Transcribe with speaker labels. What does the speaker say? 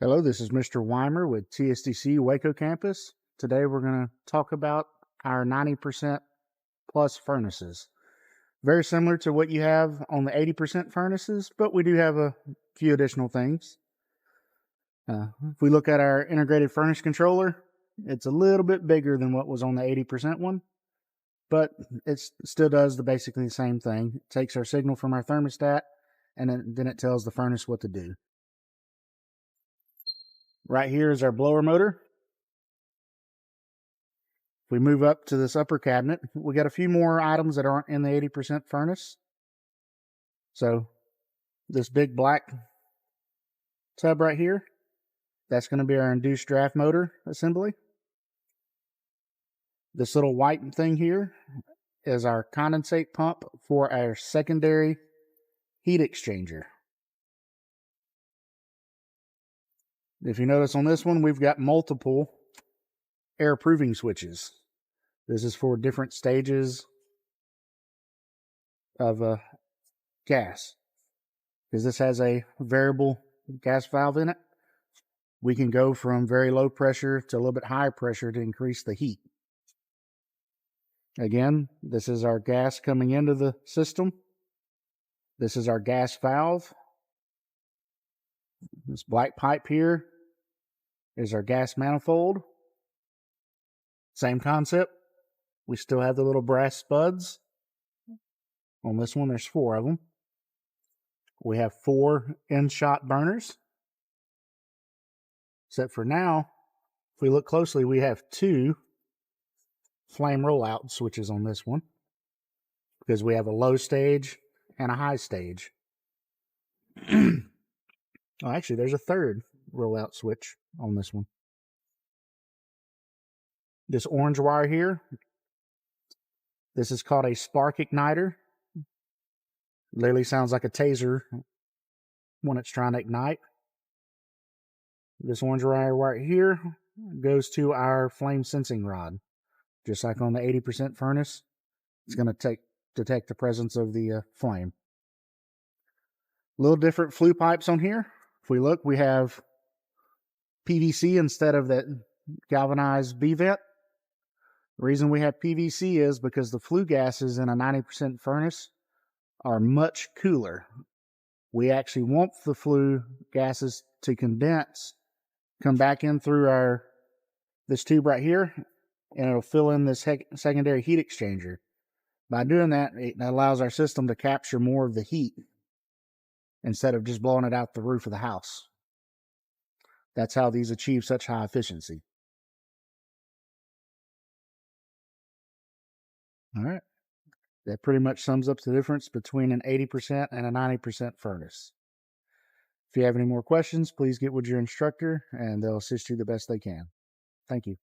Speaker 1: Hello, this is Mr. Weimer with TSDC Waco Campus. Today we're going to talk about our 90% plus furnaces. Very similar to what you have on the 80% furnaces, but we do have a few additional things. If we look at our integrated furnace controller, it's a little bit bigger than what was on the 80% one, but it still does basically the same thing. It takes our signal from our thermostat, and then it tells the furnace what to do. Right here is our blower motor. If we move up to this upper cabinet, we got a few more items that aren't in the 80% furnace. So this big black tub right here, that's going to be our induced draft motor assembly. This little white thing here is our condensate pump for our secondary heat exchanger. If you notice on this one, we've got multiple air proving switches. This is for different stages of gas. Because this has a variable gas valve in it, we can go from very low pressure to a little bit higher pressure to increase the heat. Again, this is our gas coming into the system. This is our gas valve. This black pipe here is our gas manifold. Same concept. We still have the little brass spuds. On this one, there's 4 of them. We have 4 in-shot burners. Except for now, if we look closely, we have 2 flame rollout switches on this one, because we have a low stage and a high stage. Oh, actually, there's a 3rd rollout switch on this one. This orange wire here, this is called a spark igniter. Literally sounds like a taser when it's trying to ignite. This orange wire right here goes to our flame sensing rod. Just like on the 80% furnace, it's going to detect the presence of the flame. A little different flue pipes on here. If we look, we have PVC instead of that galvanized B-vent. The reason we have PVC is because the flue gases in a 90% furnace are much cooler. We actually want the flue gases to condense, come back in through this tube right here, and it'll fill in this secondary heat exchanger. By doing that, it allows our system to capture more of the heat instead of just blowing it out the roof of the house. That's how these achieve such high efficiency. All right. That pretty much sums up the difference between an 80% and a 90% furnace. If you have any more questions, please get with your instructor and they'll assist you the best they can. Thank you.